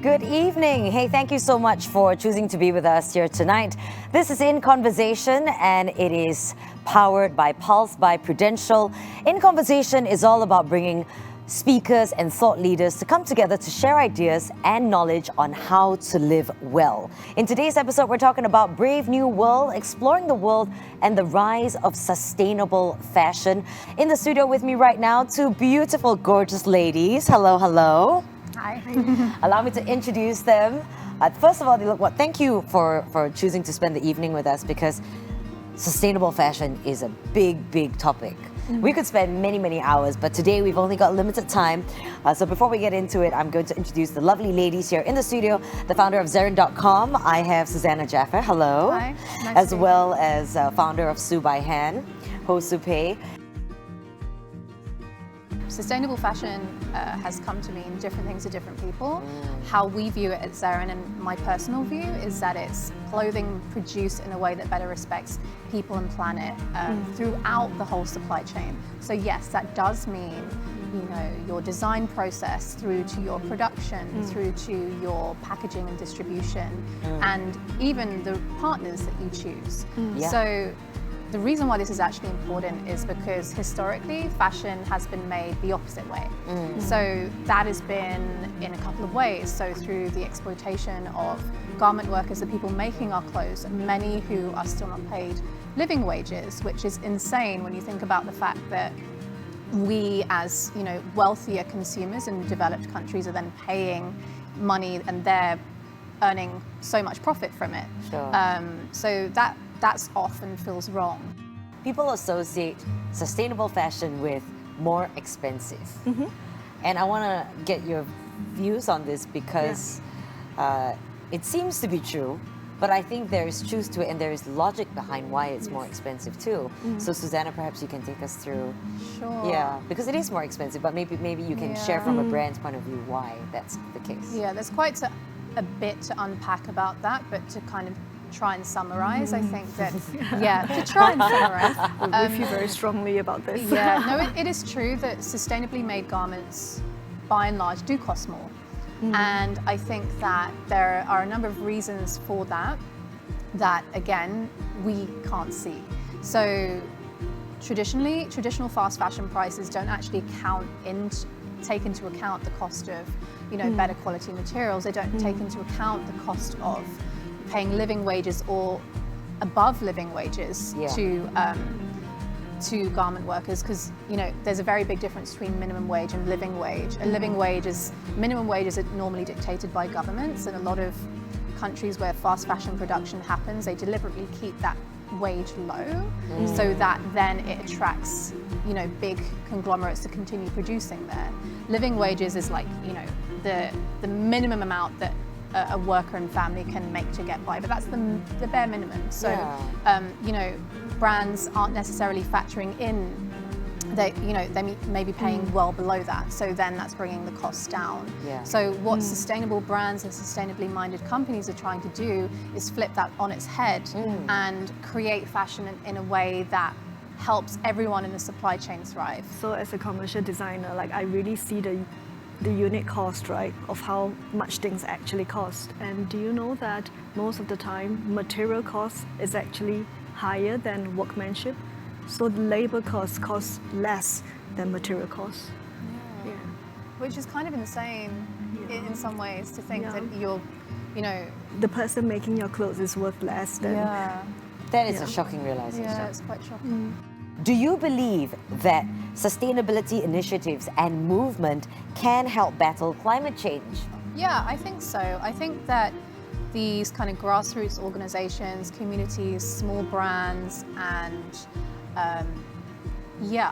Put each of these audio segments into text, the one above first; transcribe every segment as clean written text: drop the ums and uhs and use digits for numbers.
Good evening. Hey, thank you so much for choosing to be with us here tonight. This is In Conversation, and it is powered by Pulse by Prudential. In Conversation is all about bringing speakers and thought leaders to come together to share ideas and knowledge on how to live well. In today's episode, we're talking about Brave New World, exploring the world and the rise of sustainable fashion. In the studio with me right now, two beautiful, gorgeous ladies. Hello, hello. Hi. Allow me to introduce them. First of all, they look what. Thank you for choosing to spend the evening with us, because sustainable fashion is a big topic. We could spend many hours, but today we've only got limited time. So before we get into it, I'm going to introduce the lovely ladies here in the studio. The founder of Zarin.com, I have Susannah Jaffer. Hello. Hi. Nice as to well as founder of Su by Hand, Ho Su Pei. Sustainable fashion has come to mean different things to different people. How we view it at Zarin, and my personal view, is that it's clothing produced in a way that better respects people and planet throughout the whole supply chain. So yes, that does mean, you know, your design process through to your production, through to your packaging and distribution, and even the partners that you choose. Yeah. So the reason why this is actually important is because historically fashion has been made the opposite way. So that has been in a couple of ways. So through the exploitation of garment workers, the people making our clothes, many who are still not paid living wages, which is insane when you think about the fact that we, as you know, wealthier consumers in developed countries, are then paying money and they're earning so much profit from it. Sure. So that's often feels wrong. People associate sustainable fashion with more expensive. And I want to get your views on this, because it seems to be true, but I think there is truth to it and there is logic behind why it's more expensive too. So Susannah, perhaps you can take us through. Sure. Yeah, because it is more expensive, but maybe you can share from a brand's point of view why that's the case. Yeah, there's quite a bit to unpack about that, but to kind of try and summarize, I think that, to try and summarize. We feel very strongly about this. Yeah, no, it is true that sustainably made garments, by and large, do cost more. And I think that there are a number of reasons for that again, we can't see. So traditional fast fashion prices don't actually take into account the cost of, you know, better quality materials. They don't take into account the cost of paying living wages or above living wages to garment workers, because, you know, there's a very big difference between minimum wage and living wage. A living wage minimum wages are normally dictated by governments, and a lot of countries where fast fashion production happens, they deliberately keep that wage low so that then it attracts, you know, big conglomerates to continue producing there. Living wages is like, you know, the minimum amount that a worker and family can make to get by, but that's the bare minimum. So, you know, brands aren't necessarily factoring in. They may be paying well below that. So then that's bringing the costs down. Yeah. So what sustainable brands and sustainably minded companies are trying to do is flip that on its head and create fashion in a way that helps everyone in the supply chain thrive. So as a commercial designer, like, I really see the unit cost, right, of how much things actually cost. And do you know that most of the time material cost is actually higher than workmanship? So the labor costs less than material costs. Yeah. Which is kind of insane in some ways, to think that you're, you know, the person making your clothes is worth less than. That is a shocking realization. Yeah, it's quite shocking. Do you believe that sustainability initiatives and movement can help battle climate change? Yeah, I think so. I think that these kind of grassroots organizations, communities, small brands, and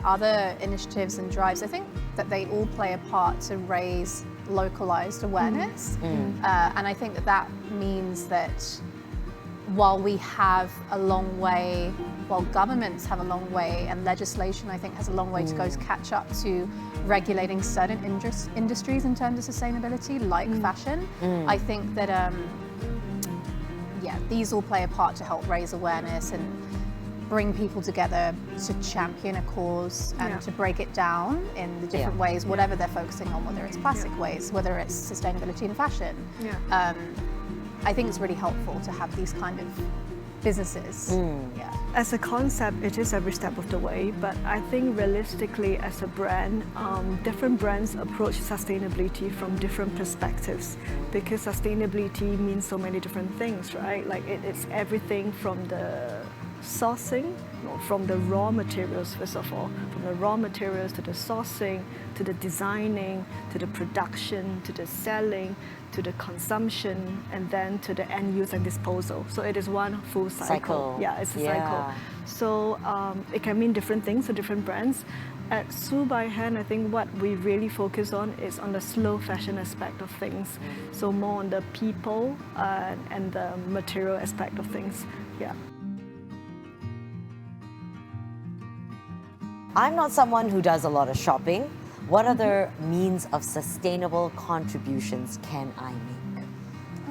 other initiatives and drives, I think that they all play a part to raise localized awareness. And I think that means that while we have a long way, while governments have a long way, and legislation, I think, has a long way to go to catch up to regulating certain industries in terms of sustainability, like fashion, I think that these all play a part to help raise awareness and bring people together to champion a cause and Yeah. to break it down in the different Yeah. ways, whatever they're focusing on, whether it's plastic waste, whether it's sustainability in fashion. Yeah. I think it's really helpful to have these kind of businesses. Yeah. As a concept, it is every step of the way, but I think realistically as a brand, different brands approach sustainability from different perspectives, because sustainability means so many different things, right? Like it's everything from the sourcing, from the raw materials first of all, from the raw materials to the sourcing, to the designing, to the production, to the selling, to the consumption, and then to the end use and disposal. So it is one full cycle. Yeah, it's a cycle. So it can mean different things to different brands. At Su by Hand, I think what we really focus on is on the slow fashion aspect of things. So more on the people and the material aspect of things. Yeah. I'm not someone who does a lot of shopping. What other means of sustainable contributions can I make?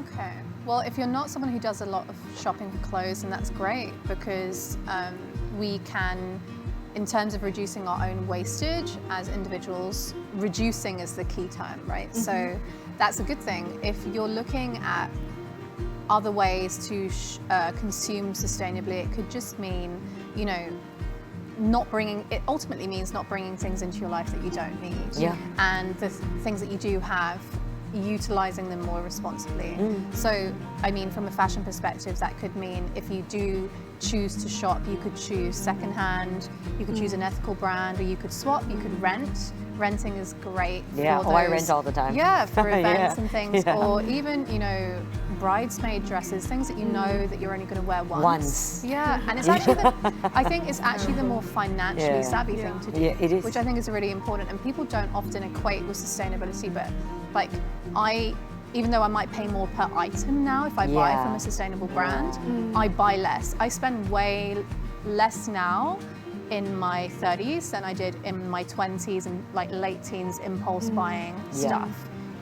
Okay. Well, if you're not someone who does a lot of shopping for clothes, then that's great, because we can, in terms of reducing our own wastage as individuals, reducing is the key term, right? So that's a good thing. If you're looking at other ways to consume sustainably, it could just mean, you know, it ultimately means not bringing things into your life that you don't need. Yeah. And the things that you do have, utilizing them more responsibly. So, I mean, from a fashion perspective, that could mean if you do choose to shop, you could choose secondhand, you could choose an ethical brand, or you could swap, you could rent. Renting is great. Yeah, for I those, rent all the time. Yeah, for events Yeah. and things, Yeah. or even, you know, bridesmaid dresses, things that you know that you're only going to wear once. Yeah, and it's actually, I think it's actually the more financially savvy thing to do, Yeah, it is. which I think is really important. And people don't often equate with sustainability, but like even though I might pay more per item now if I buy from a sustainable brand, I buy less. I spend way less now in my 30s than I did in my 20s and like late teens impulse buying stuff.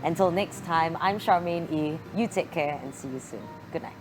Until next time, I'm Charmaine E. You take care and see you soon. Good night.